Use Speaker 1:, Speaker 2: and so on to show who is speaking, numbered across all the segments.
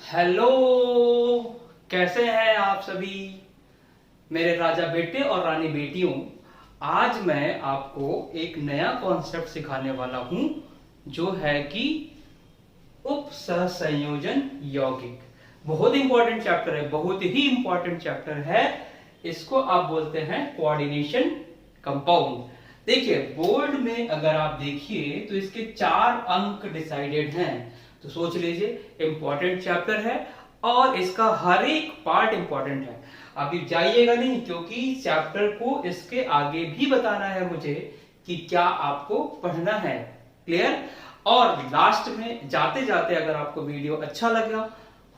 Speaker 1: Hello, कैसे हैं आप सभी मेरे राजा बेटे और रानी बेटियों। आज मैं आपको एक नया कॉन्सेप्ट सिखाने वाला हूं जो है कि उप सहसंयोजन यौगिक। बहुत इंपॉर्टेंट चैप्टर है, बहुत ही इंपॉर्टेंट चैप्टर है। इसको आप बोलते हैं कोऑर्डिनेशन कंपाउंड। देखिए बोर्ड में अगर आप देखिए तो इसके 4 अंक डिसाइडेड हैं। तो सोच लीजिए इंपॉर्टेंट चैप्टर है और इसका हर एक पार्ट इंपॉर्टेंट है। अभी जाइएगा नहीं क्योंकि चैप्टर को इसके आगे भी बताना है मुझे कि क्या आपको पढ़ना है। क्लियर? और लास्ट में जाते जाते अगर आपको वीडियो अच्छा लगा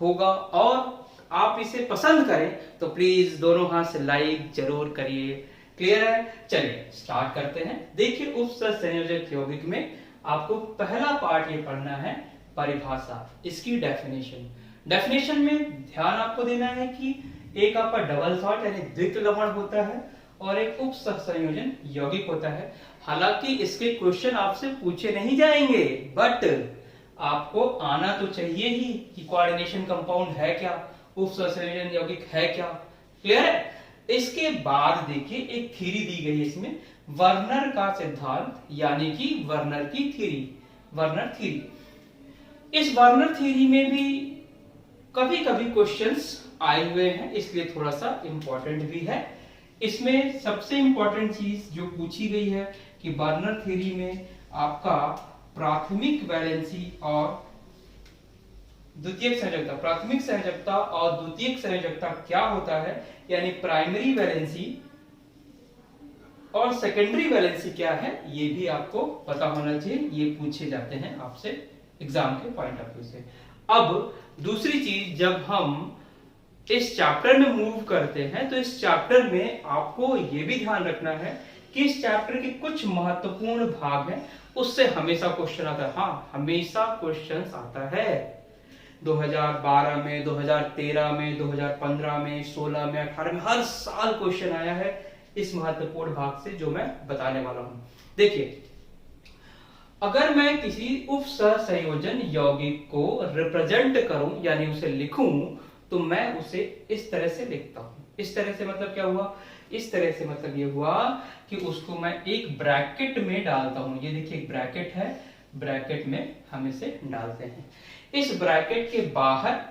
Speaker 1: होगा और आप इसे पसंद करें तो प्लीज दोनों हाथ से लाइक जरूर करिए। क्लियर है? चलिए स्टार्ट करते हैं। देखिए उप सहसंयोजक यौगिक में आपको पहला पार्ट ये पढ़ना है परिभाषा, इसकी डेफिनेशन। डेफिनेशन में ध्यान आपको देना है कि एक आपका डबल सॉल्ट यानी द्वितीय लवण होता है और एक उप सहसंयोजन यौगिक होता है। हालांकि इसके क्वेश्चन आपसे पूछे नहीं जाएंगे बट आपको आना तो चाहिए ही कि कोऑर्डिनेशन कंपाउंड है क्या, उप सहसंयोजन यौगिक है क्या। क्लियर है? इसके बाद देखिए एक थ्योरी दी गई है इसमें, वर्नर का सिद्धांत यानी कि वर्नर की थ्योरी, वर्नर थ्योरी। इस वर्नर थ्योरी में भी कभी कभी क्वेश्चंस आए हुए हैं, इसलिए थोड़ा सा इंपॉर्टेंट भी है। इसमें सबसे इंपॉर्टेंट चीज जो पूछी गई है कि वर्नर थ्योरी में आपका प्राथमिक वैलेंसी और द्वितीयक संयोजकता, प्राथमिक संयोजकता और द्वितीयक संयोजकता क्या होता है, यानी प्राइमरी वैलेंसी और सेकेंडरी वैलेंसी क्या है, ये भी आपको पता होना चाहिए। ये पूछे जाते हैं आपसे एग्जाम के पॉइंट ऑफ व्यू से। अब दूसरी चीज, जब हम इस चैप्टर में मूव करते हैं तो इस चैप्टर में आपको ये भी ध्यान रखना है कि इस चैप्टर के कुछ महत्वपूर्ण भाग हैं, उससे हमेशा क्वेश्चन आता है। हाँ, हमेशा क्वेश्चन आता है। 2012 में, 2013 में, 2015 में, 16 में, 18 में, हर साल क्वेश्चन आया है इस महत्वपूर्ण भाग से जो मैं बताने वाला हूं। देखिए अगर मैं किसी उप सहसंयोजन यौगिक को रिप्रेजेंट करूं यानी उसे लिखूं तो मैं उसे इस तरह से लिखता हूं। इस तरह से मतलब क्या हुआ? इस तरह से मतलब ये हुआ कि उसको मैं एक ब्रैकेट में डालता हूं। ये देखिए एक ब्रैकेट है, ब्रैकेट में हम इसे डालते हैं। इस ब्रैकेट के बाहर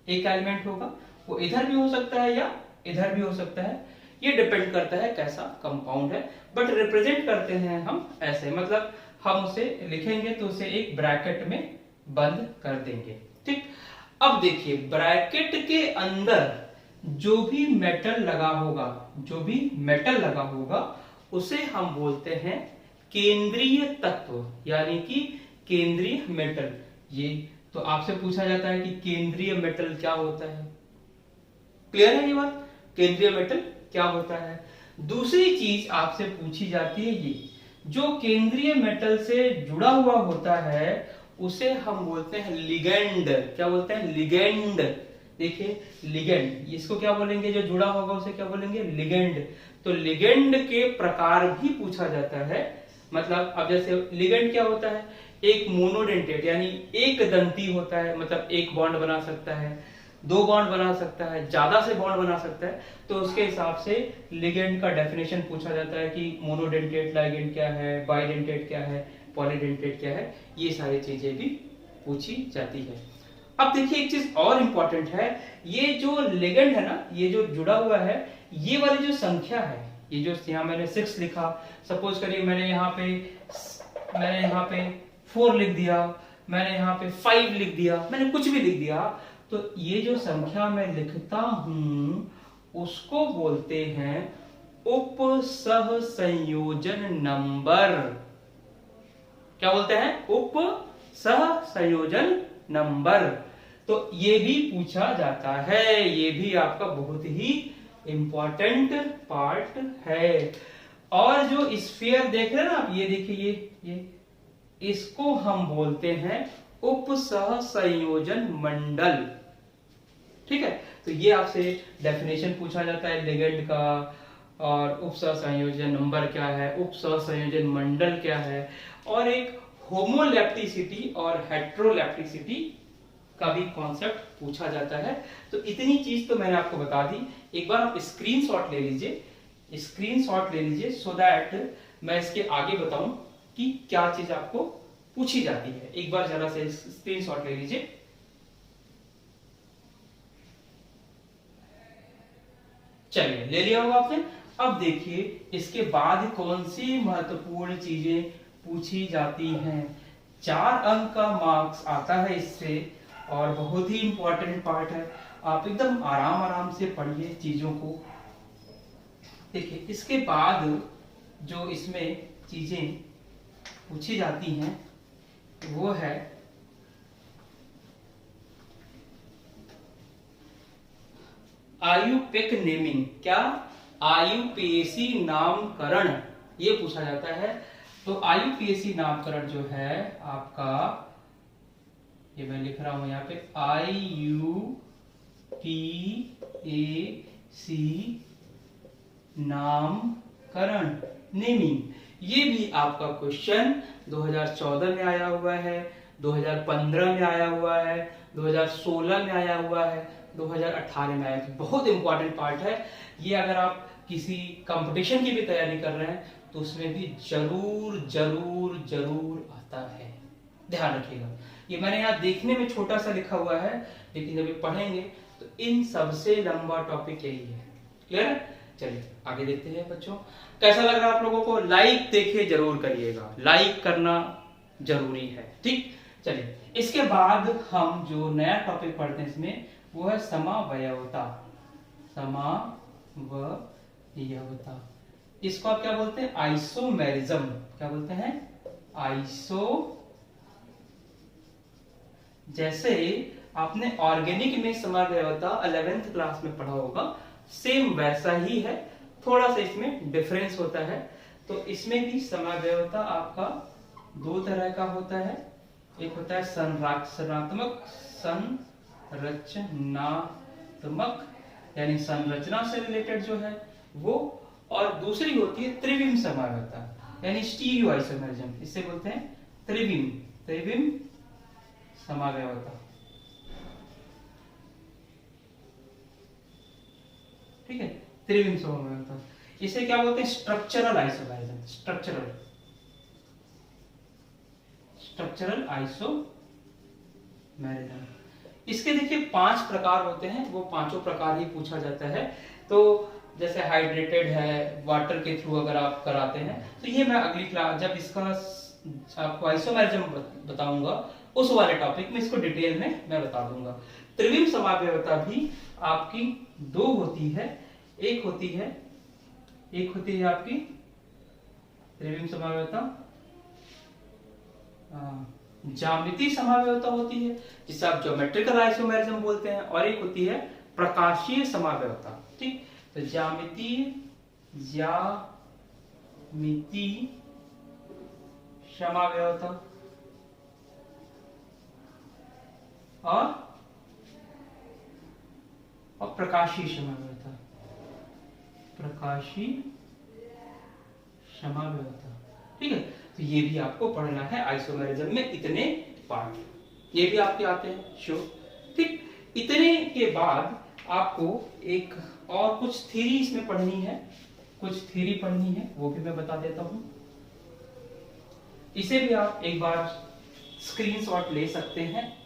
Speaker 1: एक एलिमेंट होगा, वो इधर भी हो सकता है या इधर भी हो सकता है, ये डिपेंड करता है कैसा कंपाउंड है। बट रिप्रेजेंट करते हैं हम ऐसे, मतलब हम उसे लिखेंगे तो उसे एक ब्रैकेट में बंद कर देंगे। ठीक, अब देखिए ब्रैकेट के अंदर जो भी मेटल लगा होगा, जो भी मेटल लगा होगा उसे हम बोलते हैं केंद्रीय तत्व यानी कि केंद्रीय मेटल। ये तो आपसे पूछा जाता है कि केंद्रीय मेटल क्या होता है। क्लियर है ये बात? केंद्रीय मेटल क्या होता है। दूसरी चीज आपसे पूछी जाती है, ये जो केंद्रीय मेटल से जुड़ा हुआ होता है उसे हम बोलते हैं लिगेंड। क्या बोलते हैं? लिगेंड। देखिए लिगेंड, इसको क्या बोलेंगे? जो जुड़ा होगा उसे क्या बोलेंगे? लिगेंड। तो लिगेंड के प्रकार भी पूछा जाता है। मतलब अब जैसे लिगेंड क्या होता है? एक मोनोडेंटेट यानी एक दंती होता है, मतलब एक बॉन्ड बना सकता है, 2 बॉन्ड बना सकता है, ज्यादा से बॉन्ड बना सकता है। तो उसके हिसाब से लिगेंड का डेफिनेशन पूछा जाता है कि मोनोडेंटेट लिगेंड क्या है, बाइडेंटेट क्या है, पॉलीडेंटेट क्या है, ये सारी चीजें भी पूछी जाती है। अब देखिए एक चीज और इंपॉर्टेंट है, ये जो लिगेंड है ना, ये जो जुड़ा हुआ है, ये वाली जो संख्या है, ये जो यहाँ मैंने 6 लिखा, सपोज करिए मैंने यहाँ पे 4 लिख दिया, मैंने यहाँ पे 5 लिख दिया, मैंने कुछ भी लिख दिया, तो ये जो संख्या मैं लिखता हूं उसको बोलते हैं उप सहसंयोजन नंबर। क्या बोलते हैं? उप सहसंयोजन नंबर। तो ये भी पूछा जाता है, ये भी आपका बहुत ही इंपॉर्टेंट पार्ट है। और जो स्फीयर देख रहे हैं ना आप, ये देखिए ये इसको हम बोलते हैं उप सहसंयोजन मंडल। ठीक है, तो ये आपसे डेफिनेशन पूछा जाता है लिगेंड का, और उप सहसंयोजन नंबर क्या है, उप सहसंयोजन मंडल क्या है, और एक होमोलैप्टिसिटी और हेट्रोलैप्टिसिटी का भी कॉन्सेप्ट पूछा जाता है। तो इतनी चीज तो मैंने आपको बता दी। एक बार आप स्क्रीनशॉट ले लीजिए, स्क्रीनशॉट ले लीजिए, सो दैट मैं इसके आगे बताऊं कि क्या चीज आपको पूछी जाती है। एक बार जरा से स्क्रीनशॉट ले लीजिए। चलिए, ले लिया होगा आपने। अब देखिए इसके बाद कौन सी महत्वपूर्ण चीजें पूछी जाती हैं। 4 अंक का मार्क्स आता है इससे, और बहुत ही इंपॉर्टेंट पार्ट है। आप एकदम आराम आराम से पढ़िए चीजों को। देखिए इसके बाद जो इसमें चीजें पूछी जाती हैं वो है आयुपेक नेमिंग। क्या? आयुपेशी नामकरण, ये पूछा जाता है। तो आयुपेशी नामकरण जो है आपका, ये मैं लिख रहा हूं यहाँ पे, IUPAC नामकरण, नेमिंग। ये भी आपका क्वेश्चन 2014 में आया हुआ है, 2015 में आया हुआ है, 2016 में आया हुआ है, 2018 में आया। तो बहुत इंपॉर्टेंट पार्ट है ये। अगर आप किसी कंपटीशन की भी तैयारी कर रहे हैं तो उसमें भी जरूर जरूर जरूर आता है, ध्यान रखिएगा। ये मैंने यहाँ देखने में छोटा सा लिखा हुआ है, लेकिन जब ये पढ़ेंगे तो इन सबसे लंबा टॉपिक यही है। क्लियर है? चलिए आगे देखते हैं बच्चों। कैसा लग रहा है आप लोगों को? लाइक देखिए जरूर करिएगा, लाइक करना जरूरी है, ठीक। चलिए इसके बाद हम जो नया टॉपिक पढ़ते हैं इसमें, वो है समावयवता। समावयवता, इसको आप क्या बोलते हैं? आइसोमेरिज्म। क्या बोलते हैं? आइसो। जैसे आपने ऑर्गेनिक में समावयवता 11th क्लास में पढ़ा होगा, सेम वैसा ही है, थोड़ा सा इसमें डिफरेंस होता है। तो इसमें भी समावयवता आपका 2 तरह का होता है। एक होता है संरचनात्मक, संरचनात्मक यानी संरचना से रिलेटेड जो है वो, और दूसरी होती है त्रिविम समावयवता यानी स्टीरियो आइसोमेरिज्म। इसे बोलते हैं त्रिविम, त्रिविम समावयवता, ठीक है। त्रिविम समावयवता, इसे क्या बोलते हैं? Structural isomerism, structural, structural isomerism. इसके देखिए 5 प्रकार होते हैं, वो पांचों प्रकार ही पूछा जाता है। तो जैसे हाइड्रेटेड है, वाटर के थ्रू अगर आप कराते हैं, तो ये मैं अगली क्लास जब इसका आपको आइसोमेरिज्म बताऊंगा उस वाले टॉपिक में इसको डिटेल में मैं बता दूंगा। त्रिविम समावयवता भी आपकी 2 होती है। एक होती है आपकी त्रिविम समावयवता ज्यामितीय समावयवता होती है, जिसे आप ज्योमेट्रिकल आइसोमेरिज्म बोलते हैं, और एक होती है प्रकाशीय समावयवता, ठीक। तो ज्यामितीय समावयवता और प्रकाशीय समावयवता, प्रकाशीय समावयवता, ठीक है। तो ये भी आपको पढ़ना है आइसोमेरिज्म में, इतने पार्ट ये भी आपके आते हैं, श्योर, ठीक। इतने के बाद आपको एक और कुछ थ्योरी इसमें पढ़नी है, कुछ थ्योरी पढ़नी है, वो भी मैं बता देता हूं। इसे भी आप एक बार स्क्रीनशॉट ले सकते हैं।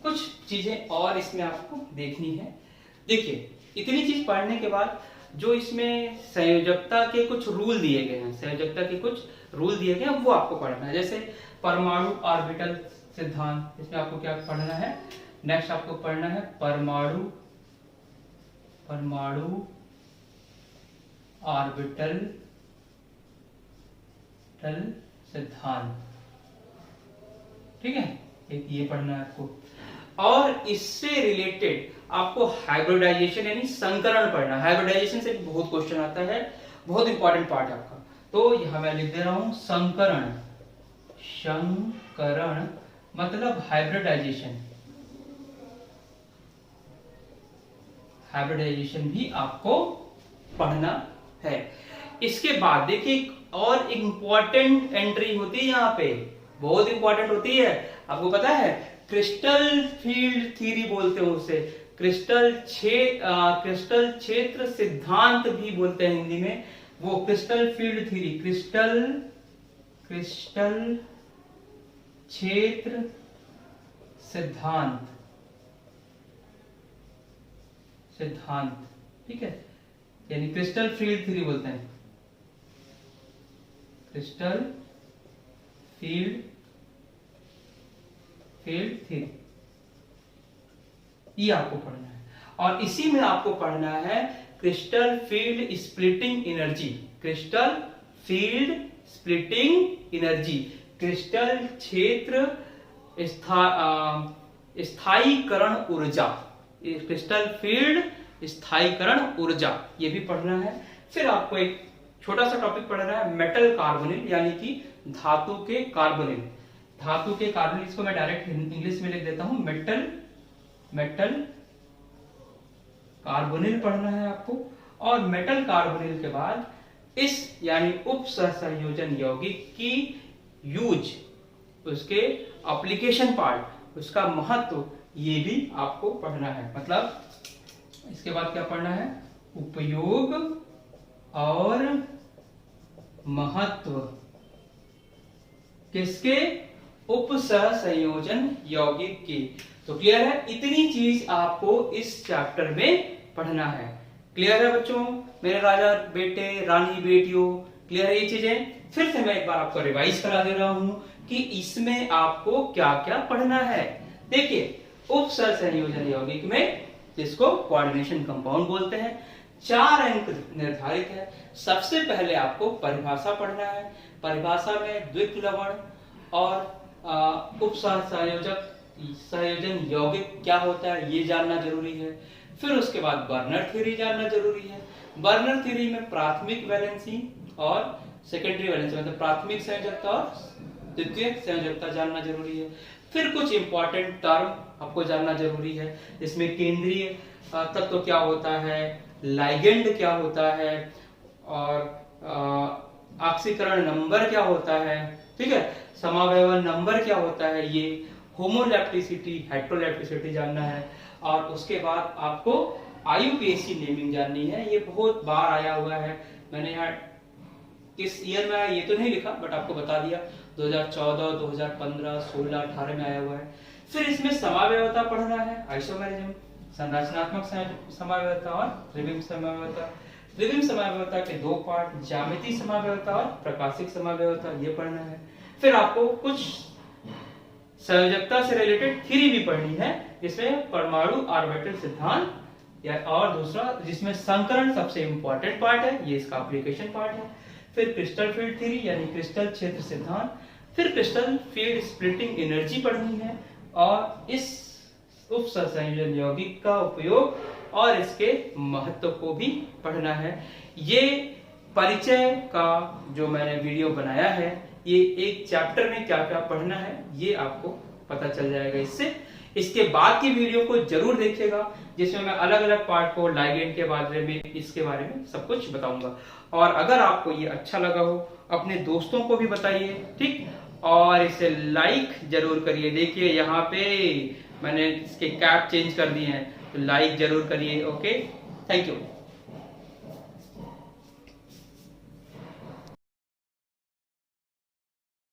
Speaker 1: कुछ चीजें और इसमें आपको देखनी है। देखिए इतनी चीज पढ़ने के बाद जो इसमें संयोजकता के कुछ रूल दिए गए हैं, संयोजकता के कुछ रूल दिए गए हैं, वो आपको पढ़ना है। जैसे परमाणु ऑर्बिटल सिद्धांत, इसमें आपको क्या पढ़ना है? नेक्स्ट आपको पढ़ना है परमाणु ऑर्बिटल सिद्धांत, ठीक है, एक ये पढ़ना है आपको। और इससे रिलेटेड आपको हाइब्रिडाइजेशन यानी संकरण पढ़ना है। हाइब्रिडाइजेशन से बहुत क्वेश्चन आता है, बहुत इंपॉर्टेंट पार्ट है आपका। तो यहां मैं लिख दे रहा हूं संकरण। संकरण मतलब हाइब्रिडाइजेशन। हाइब्रिडाइजेशन भी आपको पढ़ना है। इसके बाद देखिए और इंपॉर्टेंट एंट्री होती है यहाँ पे, बहुत इंपॉर्टेंट होती है। आपको पता है क्रिस्टल फील्ड थ्योरी बोलते हैं उसे, क्रिस्टल क्षेत्र सिद्धांत भी बोलते हैं हिंदी में। वो क्रिस्टल फील्ड थ्योरी, क्रिस्टल क्षेत्र सिद्धांत, ठीक है, यानी क्रिस्टल फील्ड थ्योरी बोलते हैं, क्रिस्टल फील्ड थ्योरी, ये आपको पढ़ना है। और इसी में आपको पढ़ना है crystal field splitting energy, crystal field splitting energy, crystal क्षेत्र स्थायीकरण ऊर्जा, क्रिस्टल फील्ड स्थायीकरण ऊर्जा, ये भी पढ़ना है। फिर आपको एक छोटा सा टॉपिक पढ़ना है मेटल कार्बोनिल, यानी कि धातु के कार्बोनिल। धातु के कार्बोनिल, इसको मैं डायरेक्ट इंग्लिश में लिख देता हूं, मेटल कार्बोनिल पढ़ना है आपको। और मेटल कार्बोनिल के बाद इस यानी उप सहसंयोजन यौगिक की यूज, उसके एप्लीकेशन पार्ट, उसका महत्व, ये भी आपको पढ़ना है। मतलब इसके बाद क्या पढ़ना है, उपयोग और महत्व किसके, उप सहसंयोजन यौगिक की। तो क्लियर है, इतनी चीज आपको इस चैप्टर में पढ़ना है। क्लियर है बच्चों, मेरे राजा बेटे रानी बेटियों, क्लियर है ये चीजें। फिर से मैं एक बार आपको रिवाइज करा दे रहा हूं कि इसमें आपको क्या क्या पढ़ना है। देखिए उप सहसंयोजन यौगिक में, जिसको कोऑर्डिनेशन कंपाउंड बोलते हैं, 4 अंक निर्धारित है। सबसे पहले आपको परिभाषा पढ़ना है। परिभाषा में द्वितीय लवण और उप सहसंयोजन यौगिक क्या होता है ये जानना जरूरी है। फिर उसके बाद बर्नर थ्योरी जानना जरूरी है। बर्नर थ्योरी में प्राथमिक वैलेंसी और सेकेंडरी वैलेंसी, मतलब प्राथमिक संयोजकता और द्वितीयक संयोजकता जानना जरूरी है। फिर कुछ इंपॉर्टेंट टर्म आपको जानना जरूरी है, जिसमें केंद्रीय तत्व क्या होता है, लाइगेंड क्या होता है, और ऑक्सीकरण नंबर क्या होता है, ठीक है, समावयवन नंबर क्या होता है, ये होमोलैप्टिसिटी, हेट्रोलैप्टिसिटी जानना है। और उसके बाद आपको IUPAC नेमिंग जाननी है। ये बहुत बार आया हुआ है, मैंने यहाँ किस ईयर में आया ये तो नहीं लिखा, बट आपको बता दिया 2014, 2015, 16, 18 में आया हुआ है। फिर इसमें समावयवता पढ़ना है, आइसोमेरिज्म, संरचनात्मक समावयवता और त्रिविम समावयवता। त्रिविम समावयवता के 2 पार्ट, ज्यामितीय समावयवता और प्रकाशिक समावयवता, ये पढ़ना है। फिर आपको कुछ संयोजकता से रिलेटेड थ्योरी भी पढ़नी है, जिसमें परमाणु ऑर्बिटल सिद्धांत, या और दूसरा जिसमें संकरण सबसे इंपॉर्टेंट पार्ट है, ये इसका एप्लीकेशन पार्ट है। फिर क्रिस्टल फील्ड थ्योरी यानी क्रिस्टल क्षेत्र सिद्धांत, फिर क्रिस्टल फील्ड स्प्लिटिंग एनर्जी पढ़नी है, और इस उप सहसंयोजन यौगिक का उपयोग और इसके महत्व को भी पढ़ना है। ये परिचय का जो मैंने वीडियो बनाया है, ये एक चैप्टर में क्या क्या पढ़ना है ये आपको पता चल जाएगा इससे। इसके बाद की वीडियो को जरूर देखिएगा, जिसमें मैं अलग अलग पार्ट को, लाइगेंड के बारे में, इसके बारे में सब कुछ बताऊंगा। और अगर आपको ये अच्छा लगा हो, अपने दोस्तों को भी बताइए, ठीक, और इसे लाइक जरूर करिए। देखिए यहाँ पे मैंने इसके कैप चेंज कर दिए हैं, तो लाइक जरूर करिए। Okay, thank you.